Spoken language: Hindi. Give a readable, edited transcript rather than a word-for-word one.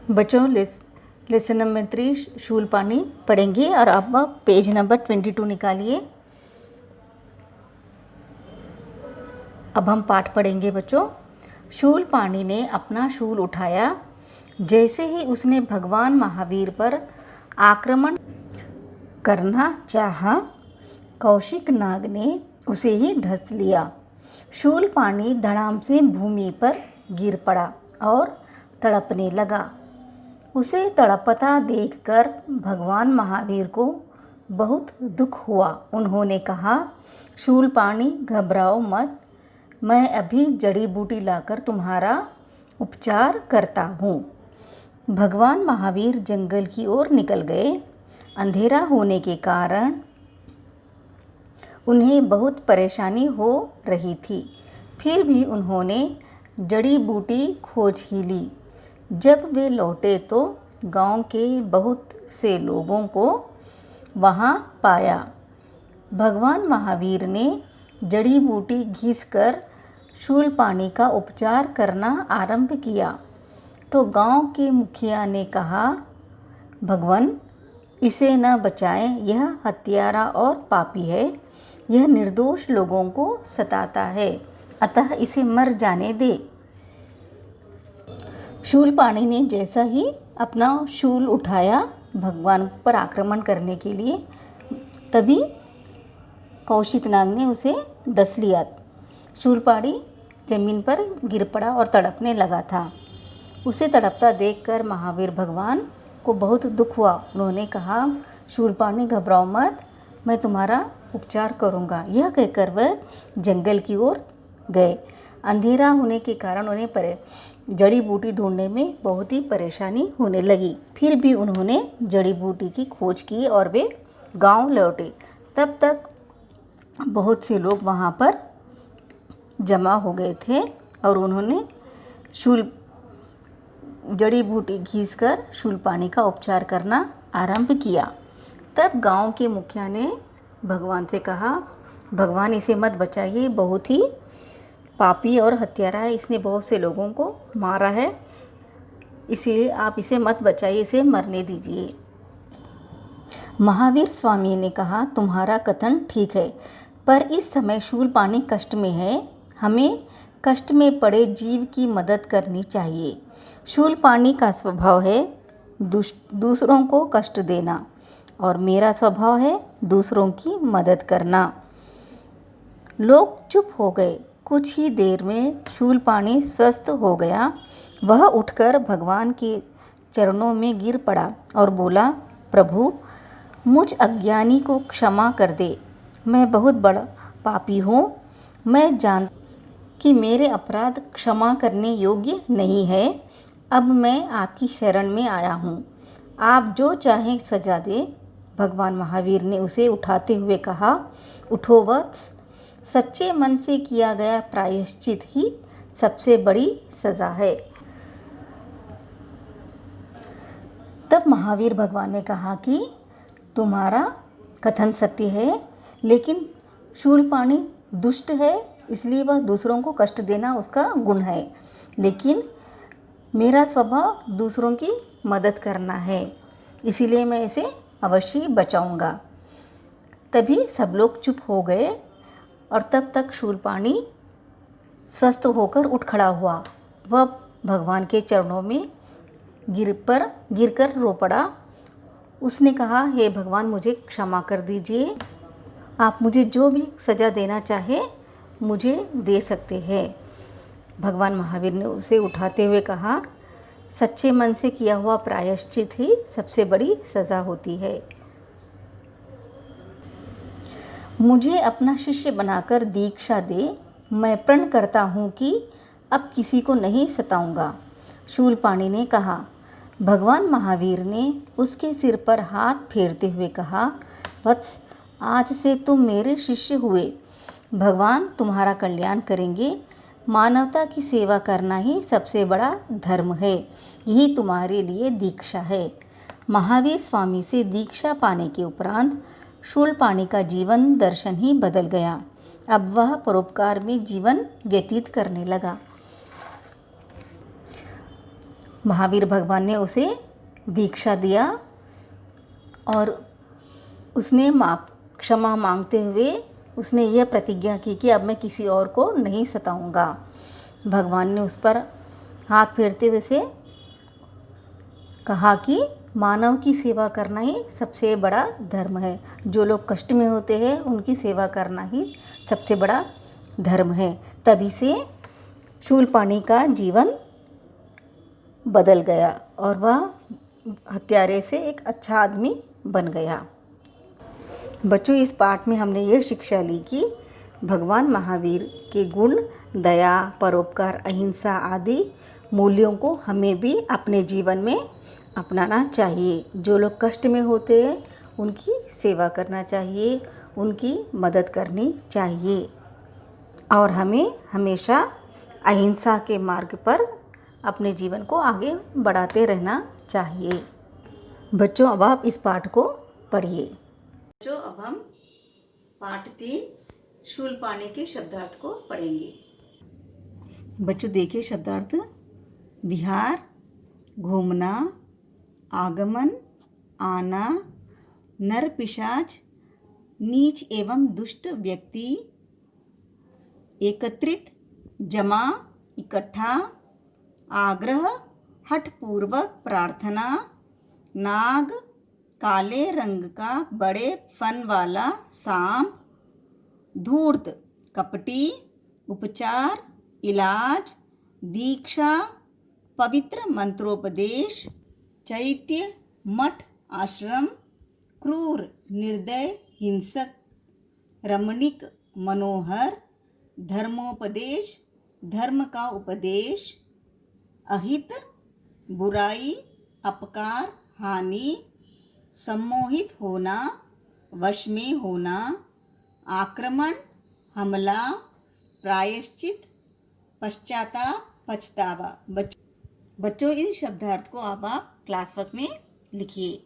बच्चों लेसन नंबर 3 शूलपाणी पढ़ेंगे और आप पेज नंबर 22 निकालिए। अब हम पाठ पढ़ेंगे बच्चों। शूलपाणी ने अपना शूल उठाया। जैसे ही उसने भगवान महावीर पर आक्रमण करना चाहा, कौशिक नाग ने उसे ही ढस लिया। शूलपाणी धड़ाम से भूमि पर गिर पड़ा और तड़पने लगा। उसे तड़पता देखकर भगवान महावीर को बहुत दुख हुआ। उन्होंने कहा, शूलपाणी घबराओ मत, मैं अभी जड़ी बूटी लाकर तुम्हारा उपचार करता हूँ। भगवान महावीर जंगल की ओर निकल गए। अंधेरा होने के कारण उन्हें बहुत परेशानी हो रही थी, फिर भी उन्होंने जड़ी बूटी खोज ही ली। जब वे लौटे तो गांव के बहुत से लोगों को वहां पाया। भगवान महावीर ने जड़ी बूटी घिसकर शूलपाणी का उपचार करना आरंभ किया तो गांव के मुखिया ने कहा, भगवान इसे न बचाएं, यह हत्यारा और पापी है। यह निर्दोष लोगों को सताता है, अतः इसे मर जाने दे। शूलपाणी ने जैसा ही अपना शूल उठाया भगवान पर आक्रमण करने के लिए, तभी कौशिक नाग ने उसे डस लिया। शूलपाणी जमीन पर गिर पड़ा और तड़पने लगा था। उसे तड़पता देखकर महावीर भगवान को बहुत दुख हुआ। उन्होंने कहा, शूलपाणी घबराओ मत, मैं तुम्हारा उपचार करूँगा। यह कहकर वह जंगल की ओर गए। अंधेरा होने के कारण उन्हें जड़ी बूटी ढूंढने में बहुत ही परेशानी होने लगी। फिर भी उन्होंने जड़ी बूटी की खोज की और वे गांव लौटे। तब तक बहुत से लोग वहां पर जमा हो गए थे और उन्होंने जड़ी बूटी घिसकर शूलपाणी का उपचार करना आरंभ किया। तब गांव के मुखिया ने भगवान से कहा, भगवान इसे मत बचाइए, बहुत ही पापी और हत्यारा है, इसने बहुत से लोगों को मारा है, इसलिए आप इसे मत बचाइए, इसे मरने दीजिए। महावीर स्वामी ने कहा, तुम्हारा कथन ठीक है, पर इस समय शूलपाणी कष्ट में है। हमें कष्ट में पड़े जीव की मदद करनी चाहिए। शूलपाणी का स्वभाव है दूसरों को कष्ट देना और मेरा स्वभाव है दूसरों की मदद करना। लोग चुप हो गए। कुछ ही देर में शूलपाणी स्वस्थ हो गया। वह उठकर भगवान के चरणों में गिर पड़ा और बोला, प्रभु मुझ अज्ञानी को क्षमा कर दे। मैं बहुत बड़ा पापी हूँ। मैं जान कि मेरे अपराध क्षमा करने योग्य नहीं है। अब मैं आपकी शरण में आया हूँ, आप जो चाहें सजा दे। भगवान महावीर ने उसे उठाते हुए कहा, उठो वत्स, सच्चे मन से किया गया प्रायश्चित ही सबसे बड़ी सज़ा है। तब महावीर भगवान ने कहा कि तुम्हारा कथन सत्य है, लेकिन शूलपाणी दुष्ट है, इसलिए वह दूसरों को कष्ट देना उसका गुण है, लेकिन मेरा स्वभाव दूसरों की मदद करना है, इसीलिए मैं इसे अवश्य बचाऊंगा। तभी सब लोग चुप हो गए और तब तक शूलपाणी स्वस्थ होकर उठ खड़ा हुआ। वह भगवान के चरणों में गिरकर रो पड़ा। उसने कहा, हे भगवान मुझे क्षमा कर दीजिए, आप मुझे जो भी सज़ा देना चाहे मुझे दे सकते हैं। भगवान महावीर ने उसे उठाते हुए कहा, सच्चे मन से किया हुआ प्रायश्चित ही सबसे बड़ी सज़ा होती है। मुझे अपना शिष्य बनाकर दीक्षा दे। मैं प्रण करता हूँ कि अब किसी को नहीं सताऊंगा। शूलपाणी ने कहा। भगवान महावीर ने उसके सिर पर हाथ फेरते हुए कहा, वत्स आज से तुम मेरे शिष्य हुए। भगवान तुम्हारा कल्याण करेंगे। मानवता की सेवा करना ही सबसे बड़ा धर्म है। यही तुम्हारे लिए दीक्षा है। महावीर स्वामी से दीक्षा पाने के उपरांत शूलपाणी का जीवन दर्शन ही बदल गया। अब वह परोपकार में जीवन व्यतीत करने लगा। महावीर भगवान ने उसे दीक्षा दिया और उसने क्षमा मांगते हुए उसने यह प्रतिज्ञा की कि अब मैं किसी और को नहीं सताऊंगा। भगवान ने उस पर हाथ फेरते हुए से कहा कि मानव की सेवा करना ही सबसे बड़ा धर्म है। जो लोग कष्ट में होते हैं उनकी सेवा करना ही सबसे बड़ा धर्म है। तभी से शूलपाणी का जीवन बदल गया और वह हत्यारे से एक अच्छा आदमी बन गया। बच्चों, इस पाठ में हमने यह शिक्षा ली कि भगवान महावीर के गुण, दया, परोपकार, अहिंसा आदि मूल्यों को हमें भी अपने जीवन में अपनाना चाहिए। जो लोग कष्ट में होते हैं उनकी सेवा करना चाहिए, उनकी मदद करनी चाहिए और हमें हमेशा अहिंसा के मार्ग पर अपने जीवन को आगे बढ़ाते रहना चाहिए। बच्चों, अब आप इस पाठ को पढ़िए। बच्चों, अब हम पाठ 3 शूलपाणी के शब्दार्थ को पढ़ेंगे। बच्चों, देखिए शब्दार्थ। विहार, घूमना, आगमन, आना, नर पिशाच, नीच एवं दुष्ट व्यक्ति, एकत्रित, जमा, इकट्ठा, आग्रह, हठपूर्वक प्रार्थना, नाग, काले रंग का बड़े फन वाला सांप, धूर्त, कपटी, उपचार, इलाज, दीक्षा, पवित्र मंत्रोपदेश, चैत्य, मठ, आश्रम, क्रूर, निर्दय, हिंसक, रमणीक, मनोहर, धर्मोपदेश, धर्म का उपदेश, अहित, बुराई, अपकार, हानि, सम्मोहित होना, वश में होना, आक्रमण, हमला, प्रायश्चित, पश्चाताप, पछतावा। बच्चों, इस शब्दार्थ को आप क्लास वर्क में लिखिए।